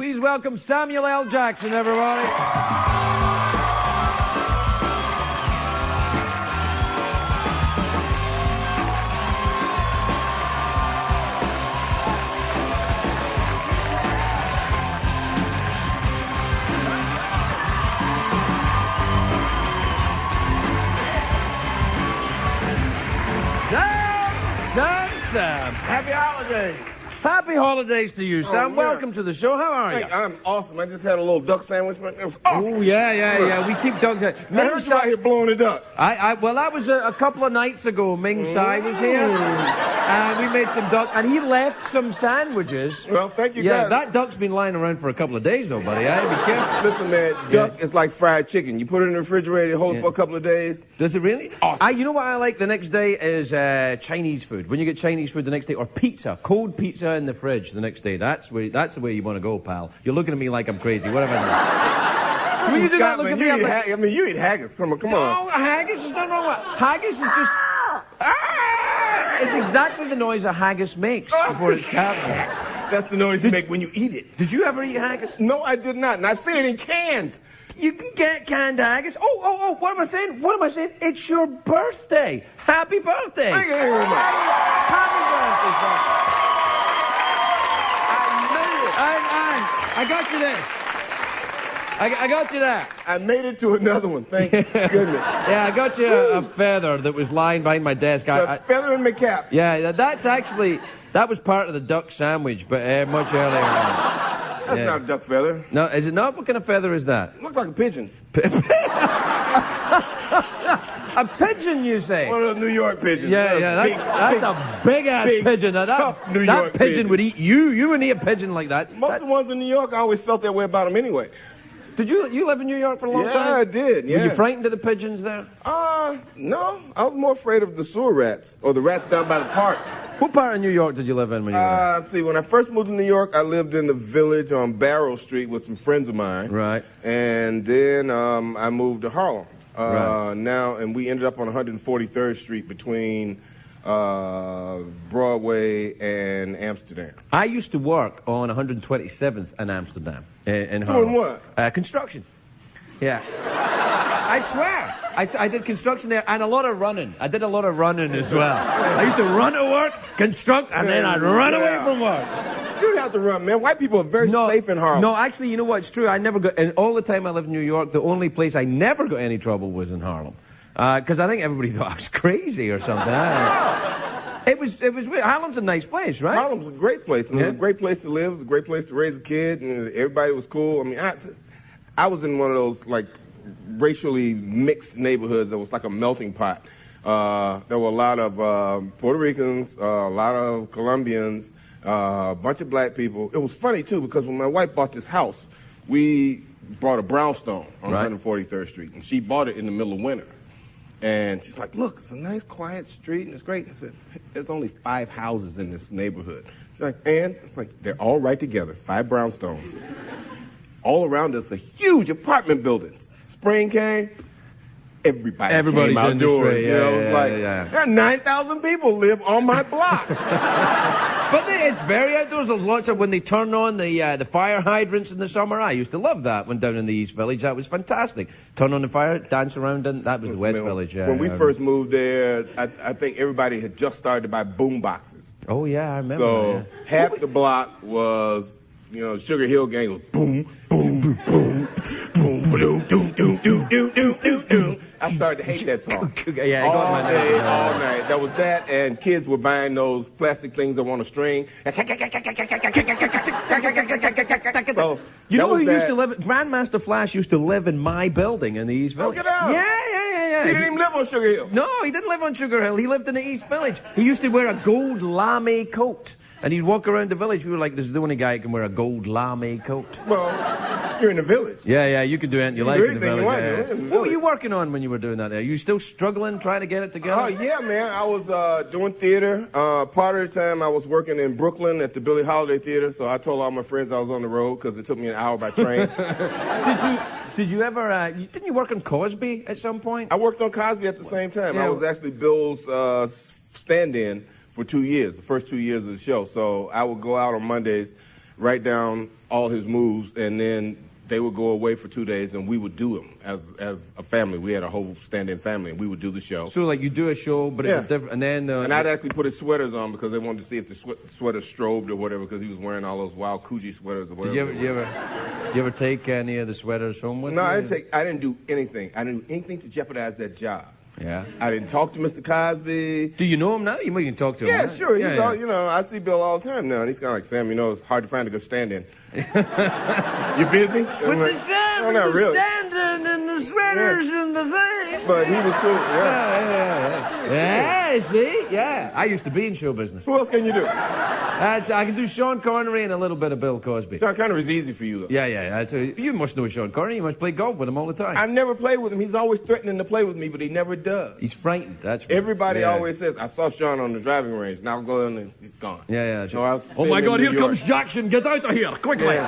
Please welcome Samuel L. Jackson, everybody. Sam. Happy holidays. Happy holidays to you, Sam. Yeah. Welcome to the show. How are you? I'm awesome. I just had a little duck sandwich. It was awesome. Oh, yeah. We keep ducks. I heard you out here blowing it up. Well, that was a couple of nights ago. Ming Tsai was here, and we made some duck, and he left some sandwiches. Well, thank you, Yeah, guys. that duck's been lying around for a couple of days, though, buddy. Be careful. Listen, man, duck is like fried chicken. You put it in the refrigerator, hold it for a couple of days. Does it really? Awesome. You know what I like the next day is Chinese food. When you get Chinese food the next day, or pizza, cold pizza in the fridge the next day. That's the way you want to go, pal. You're looking at me like I'm crazy. What have I done? So when you do that, look at me. You eat haggis. Come on. No, haggis is not wrong. Haggis is just... It's exactly the noise a haggis makes before it's captured. That's the noise you make when you eat it. Did you ever eat haggis? No, I did not. And I've seen it in cans. You can get canned haggis. Oh, what am I saying? It's your birthday. Happy birthday. Thank you very much. Happy birthday, son. I got you this. I got you that. I made it to another one. Thank goodness. Yeah, I got you a feather that was lying behind my desk. A feather in my cap. Yeah, that was part of the duck sandwich, but much earlier on. That's not a duck feather. No, is it not? What kind of feather is that? It looks like a pigeon. A pigeon, you say? One of those New York pigeons. That's a big-ass pigeon. Now, tough New York that pigeon would eat you. You wouldn't eat a pigeon like that. Most of the ones in New York, I always felt that way about them anyway. Did you live in New York for a long time? Yeah, I did, yeah. Were you frightened of the pigeons there? No. I was more afraid of the sewer rats, or the rats down by the park. What part of New York did you live in when you were there? See, when I first moved to New York, I lived in the Village on Barrow Street with some friends of mine. Right. And then I moved to Harlem. Right. And we ended up on 143rd Street between Broadway and Amsterdam. I used to work on 127th in Amsterdam, in Harlem. Doing what? Construction. Yeah. I swear. I did construction there and a lot of running. I did a lot of running as well. I used to run to work, construct, and then I'd run away from work. You don't have to run, man. White people are very safe in Harlem. No, actually, you know what? It's true. I never got... And all the time I lived in New York, the only place I never got any trouble was in Harlem. Because I think everybody thought I was crazy or something. It was weird. Harlem's a nice place, right? Harlem's a great place. It was a great place to live. It was a great place to raise a kid. And everybody was cool. I mean, I was in one of those, like, racially mixed neighborhoods that was like a melting pot. There were a lot of Puerto Ricans, a lot of Colombians, a bunch of black people. It was funny, too, because when my wife bought this house, we bought a brownstone on 143rd Street, and she bought it in the middle of winter. And she's like, look, it's a nice, quiet street, and it's great. And I said, there's only 5 houses in this neighborhood. She's like, and? It's like, they're all right together, 5 brownstones. All around us are huge apartment buildings. Spring came, everybody came outdoors. There are 9,000 people live on my block. But it's very outdoors. There's lots of when they turn on the fire hydrants in the summer. I used to love that when down in the East Village. That was fantastic. Turn on the fire, dance around, and that was the West Village. When we first moved there, I think everybody had just started to buy boom boxes. Oh yeah, I remember. So half the block was. Sugar Hill Gang was boom, boom, boom, boom, boom, boom, doom, doom, doom, doom, doom, doom, doom. I started to hate that song. Yeah, all day, all night. That was that, and kids were buying those plastic things that were on a string. So, you know who used to live? Grandmaster Flash used to live in my building in the East Village. Look it up. Yeah. He didn't even live on Sugar Hill. No, he didn't live on Sugar Hill. He lived in the East Village. He used to wear a gold lame coat. And he'd walk around the village. We were like, this is the only guy who can wear a gold lame coat. Well, you're in the village. Yeah, you can do anything you like in the village. What were you working on when you were doing that there? You still struggling, trying to get it together? Oh, yeah, man. I was doing theater. Part of the time I was working in Brooklyn at the Billie Holiday Theater, so I told all my friends I was on the road because it took me an hour by train. Did you ever, didn't you work on Cosby at some point? I worked on Cosby at the same time. Yeah. I was actually Bill's stand-in for 2 years, the first 2 years of the show. So I would go out on Mondays, write down all his moves, and then they would go away for 2 days, and we would do them as a family. We had a whole stand-in family, and we would do the show. So, like, you do a show, but it's a different... And then... and I'd actually put his sweaters on because they wanted to see if the sweater strobed or whatever, because he was wearing all those wild Coogee sweaters or whatever. Did you ever take any of the sweaters home with you? No, I didn't do anything. I didn't do anything to jeopardize that job. Yeah. I didn't talk to Mr. Cosby. Do you know him now? You can talk to him. Yeah, right? sure. He's all, you know, I see Bill all the time now, and he's kind of like, Sam, you know, it's hard to find a good stand-in. You busy? With the Sam, oh, and the really. stand-in, and the sweaters, and the thing. But he was cool, yeah. Yeah, see? Yeah. I used to be in show business. Who else can you do? I can do Sean Connery and a little bit of Bill Cosby. Sean Connery is easy for you, though. Yeah. You must know Sean Connery. You must play golf with him all the time. I've never played with him. He's always threatening to play with me, but he never does. He's frightened. That's right. Everybody always says, I saw Sean on the driving range. Now I'll go in and he's gone. Yeah. So Oh, my God, here comes Jackson. Get out of here, quickly. Yeah.